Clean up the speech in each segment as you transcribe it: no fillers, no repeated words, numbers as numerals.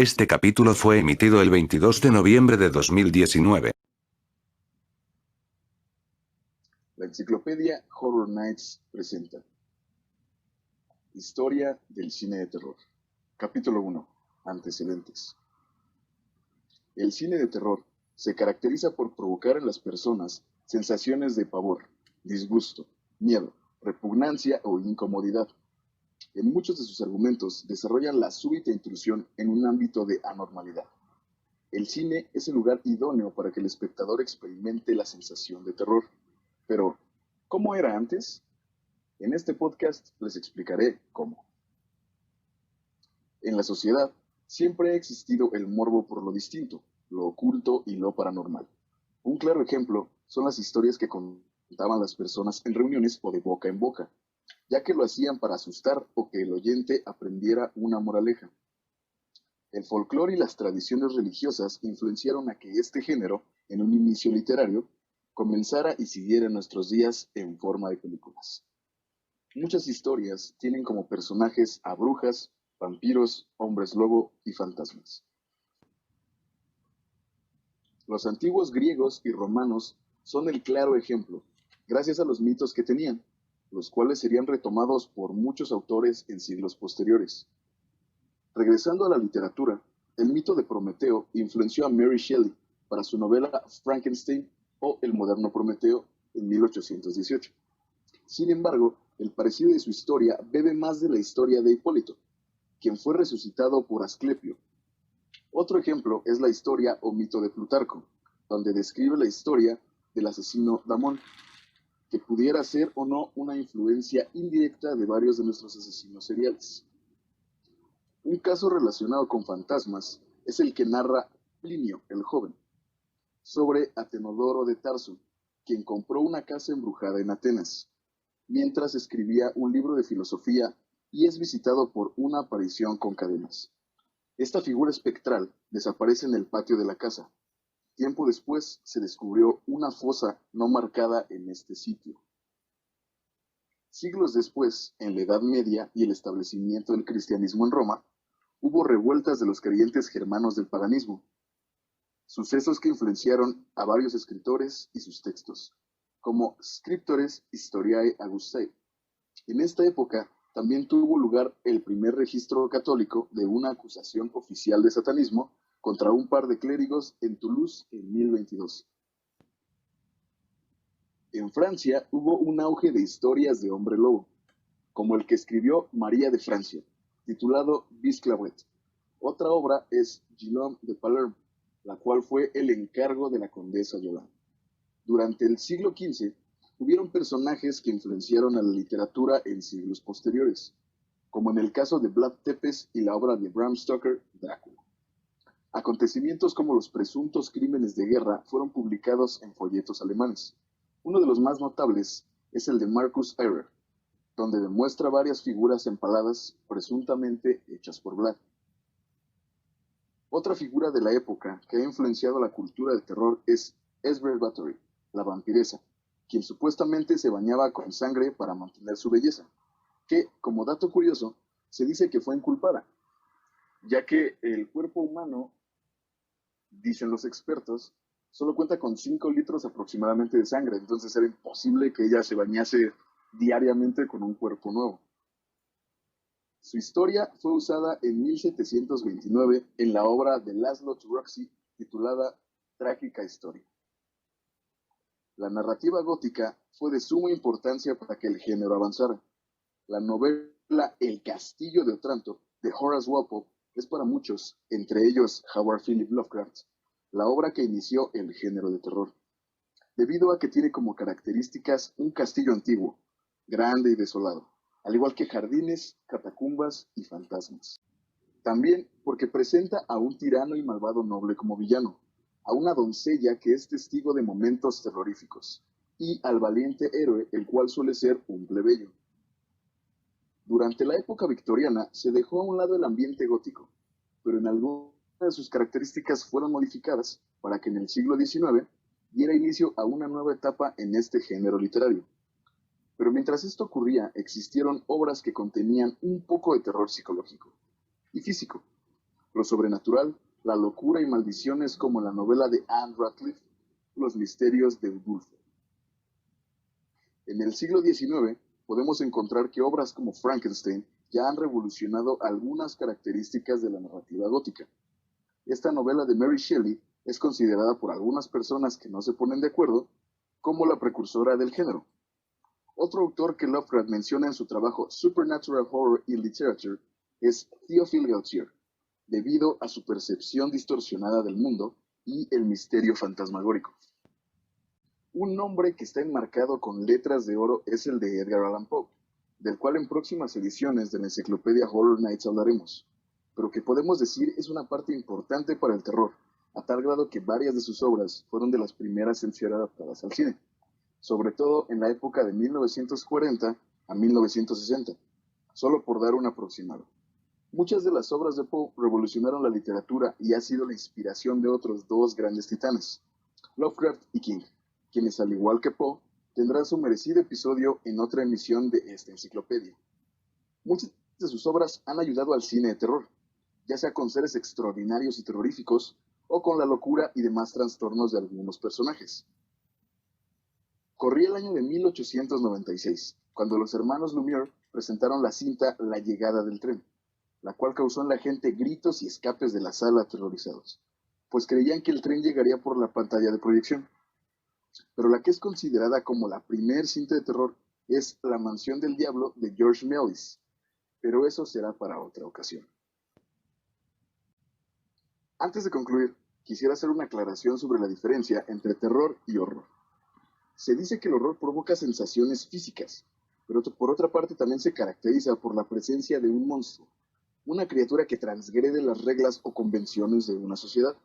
Este capítulo fue emitido el 22 de noviembre de 2019. La enciclopedia Horror Nights presenta Historia del cine de terror. Capítulo 1. Antecedentes. El cine de terror se caracteriza por provocar en las personas sensaciones de pavor, disgusto, miedo, repugnancia o incomodidad. En muchos de sus argumentos desarrollan la súbita intrusión en un ámbito de anormalidad. El cine es el lugar idóneo para que el espectador experimente la sensación de terror. Pero, ¿cómo era antes? En este podcast les explicaré cómo. En la sociedad siempre ha existido el morbo por lo distinto, lo oculto y lo paranormal. Un claro ejemplo son las historias que contaban las personas en reuniones o de boca en boca, ya que lo hacían para asustar o que el oyente aprendiera una moraleja. El folclore y las tradiciones religiosas influenciaron a que este género, en un inicio literario, comenzara y siguiera en nuestros días en forma de películas. Muchas historias tienen como personajes a brujas, vampiros, hombres lobo y fantasmas. Los antiguos griegos y romanos son el claro ejemplo, gracias a los mitos que tenían, los cuales serían retomados por muchos autores en siglos posteriores. Regresando a la literatura, el mito de Prometeo influenció a Mary Shelley para su novela Frankenstein o El moderno Prometeo en 1818. Sin embargo, el parecido de su historia bebe más de la historia de Hipólito, quien fue resucitado por Asclepio. Otro ejemplo es la historia o mito de Plutarco, donde describe la historia del asesino Damón, que pudiera ser o no una influencia indirecta de varios de nuestros asesinos seriales. Un caso relacionado con fantasmas es el que narra Plinio el Joven, sobre Atenodoro de Tarso, quien compró una casa embrujada en Atenas, mientras escribía un libro de filosofía y es visitado por una aparición con cadenas. Esta figura espectral desaparece en el patio de la casa. Tiempo después se descubrió una fosa no marcada en este sitio. Siglos después, en la Edad Media y el establecimiento del cristianismo en Roma, hubo revueltas de los creyentes germanos del paganismo, sucesos que influenciaron a varios escritores y sus textos, como Scriptores Historiae Augustae. En esta época también tuvo lugar el primer registro católico de una acusación oficial de satanismo contra un par de clérigos en Toulouse en 1022. En Francia hubo un auge de historias de hombre lobo, como el que escribió María de Francia, titulado Bisclavret. Otra obra es Guillaume de Palerme, la cual fue el encargo de la condesa Yolande. Durante el siglo XV, hubieron personajes que influenciaron a la literatura en siglos posteriores, como en el caso de Vlad Tepes y la obra de Bram Stoker, Drácula. Acontecimientos como los presuntos crímenes de guerra fueron publicados en folletos alemanes. Uno de los más notables es el de Marcus Ehrer, donde demuestra varias figuras empaladas presuntamente hechas por Vlad. Otra figura de la época que ha influenciado la cultura del terror es Esbern Bathory, la vampiresa, quien supuestamente se bañaba con sangre para mantener su belleza, que, como dato curioso, se dice que fue inculpada, ya que el cuerpo humano, dicen los expertos, solo cuenta con 5 litros aproximadamente de sangre, entonces era imposible que ella se bañase diariamente con un cuerpo nuevo. Su historia fue usada en 1729 en la obra de Laszlo Turoczi titulada Trágica Historia. La narrativa gótica fue de suma importancia para que el género avanzara. La novela El Castillo de Otranto, de Horace Walpole, es para muchos, entre ellos Howard Philip Lovecraft, la obra que inició el género de terror, debido a que tiene como características un castillo antiguo, grande y desolado, al igual que jardines, catacumbas y fantasmas. También porque presenta a un tirano y malvado noble como villano, a una doncella que es testigo de momentos terroríficos, y al valiente héroe, el cual suele ser un plebeyo. Durante la época victoriana se dejó a un lado el ambiente gótico, pero en algunas de sus características fueron modificadas para que en el siglo XIX diera inicio a una nueva etapa en este género literario. Pero mientras esto ocurría, existieron obras que contenían un poco de terror psicológico y físico. lo sobrenatural, la locura y maldiciones como en la novela de Anne Radcliffe, Los misterios de Udolpho. En el siglo XIX podemos encontrar que obras como Frankenstein ya han revolucionado algunas características de la narrativa gótica. Esta novela de Mary Shelley es considerada por algunas personas que no se ponen de acuerdo como la precursora del género. Otro autor que Lovecraft menciona en su trabajo Supernatural Horror in Literature es Théophile Gautier, debido a su percepción distorsionada del mundo y el misterio fantasmagórico. Un nombre que está enmarcado con letras de oro es el de Edgar Allan Poe, del cual en próximas ediciones de la enciclopedia Horror Nights hablaremos, pero que podemos decir es una parte importante para el terror, a tal grado que varias de sus obras fueron de las primeras en ser adaptadas al cine, sobre todo en la época de 1940 a 1960, solo por dar un aproximado. Muchas de las obras de Poe revolucionaron la literatura y ha sido la inspiración de otros dos grandes titanes, Lovecraft y King, quienes al igual que Poe, tendrán su merecido episodio en otra emisión de esta enciclopedia. Muchas de sus obras han ayudado al cine de terror, ya sea con seres extraordinarios y terroríficos, o con la locura y demás trastornos de algunos personajes. Corría el año de 1896, cuando los hermanos Lumière presentaron la cinta La llegada del tren, la cual causó en la gente gritos y escapes de la sala aterrorizados, pues creían que el tren llegaría por la pantalla de proyección. Pero la que es considerada como la primer cinta de terror es La mansión del diablo de George Méliès, pero eso será para otra ocasión. Antes de concluir, quisiera hacer una aclaración sobre la diferencia entre terror y horror. Se dice que el horror provoca sensaciones físicas, pero por otra parte también se caracteriza por la presencia de un monstruo, una criatura que transgrede las reglas o convenciones de una sociedad,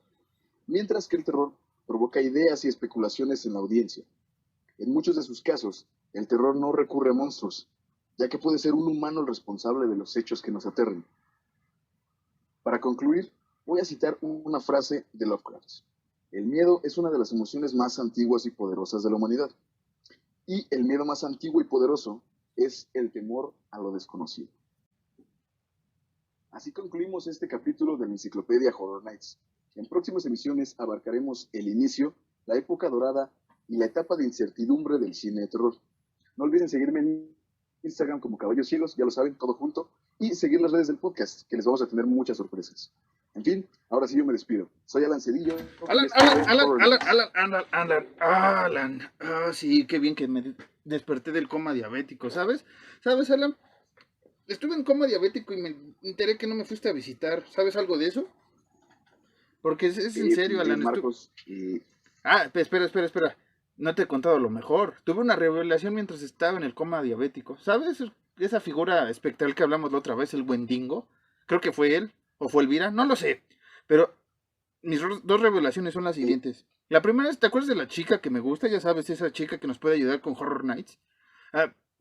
mientras que el terror provoca ideas y especulaciones en la audiencia. En muchos de sus casos, el terror no recurre a monstruos, ya que puede ser un humano el responsable de los hechos que nos aterren. Para concluir, voy a citar una frase de Lovecraft. El miedo es una de las emociones más antiguas y poderosas de la humanidad. Y el miedo más antiguo y poderoso es el temor a lo desconocido. Así concluimos este capítulo de la enciclopedia Horror Nights. En próximas emisiones abarcaremos el inicio, la época dorada y la etapa de incertidumbre del cine de terror. No olviden seguirme en Instagram como Caballos Ciegos, ya lo saben, todo junto, y seguir las redes del podcast, que les vamos a tener muchas sorpresas. En fin, ahora sí yo me despido. Soy Alan Cedillo. Alan. Ah, sí, qué bien que me desperté del coma diabético, ¿sabes? ¿Sabes, Alan? Estuve en coma diabético y me enteré que no me fuiste a visitar. ¿Sabes algo de eso? Porque es en serio, Alan. Marcos, Espera. No te he contado lo mejor. Tuve una revelación mientras estaba en el coma diabético. ¿Sabes esa figura espectral que hablamos la otra vez, el Wendigo? Creo que fue él. ¿O fue Elvira? No lo sé. Pero mis dos revelaciones son las siguientes. La primera es, ¿te acuerdas de la chica que me gusta? Ya sabes, esa chica que nos puede ayudar con Horror Nights.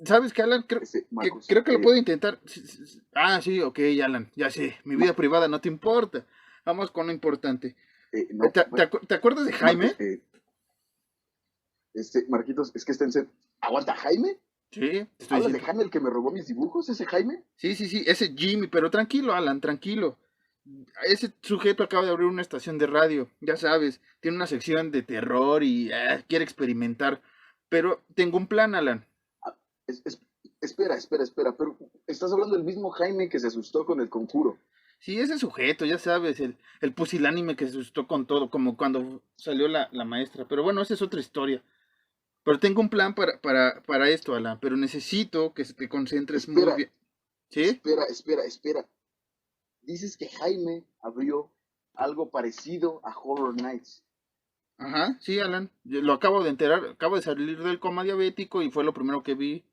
¿Sabes qué, Alan? Creo que lo puedo intentar. Sí, ok, Alan. Ya sé. Mi vida privada no te importa. Vamos con lo importante. ¿Te acuerdas de Jaime? Marquitos, es que está en set. ¿Aguanta Jaime? Sí. ¿Hablas de Jaime, el que me robó mis dibujos? ¿Ese Jaime? Sí, ese Jimmy, pero tranquilo, Alan, tranquilo. Ese sujeto acaba de abrir una estación de radio, ya sabes, tiene una sección de terror y quiere experimentar. Pero tengo un plan, Alan. Espera, pero estás hablando del mismo Jaime que se asustó con el conjuro. Sí, ese sujeto, ya sabes, el pusilánime que se asustó con todo, como cuando salió la maestra. Pero bueno, esa es otra historia. Pero tengo un plan para esto, Alan, pero necesito que te concentres muy bien. ¿Sí? Espera. Dices que Jaime abrió algo parecido a Horror Nights. Ajá, sí, Alan. Yo lo acabo de enterar, acabo de salir del coma diabético y fue lo primero que vi.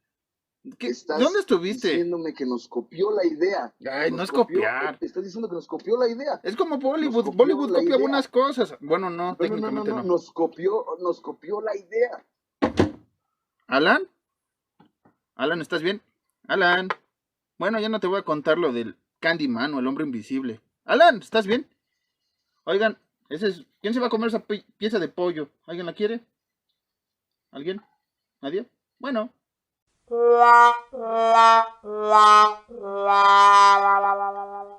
¿Dónde estuviste? Estás diciéndome que nos copió la idea. Ay, no es copiar. Estás diciendo que nos copió la idea. Es como Bollywood. Bollywood copia algunas cosas. Bueno, no, técnicamente no. Nos copió la idea. ¿Alan? ¿Alan, estás bien? Alan. Bueno, ya no te voy a contar lo del Candyman o el hombre invisible. Alan, ¿estás bien? Oigan, ¿quién se va a comer esa pieza de pollo? ¿Alguien la quiere? ¿Alguien? ¿Nadie? Bueno. La la la la la la la la la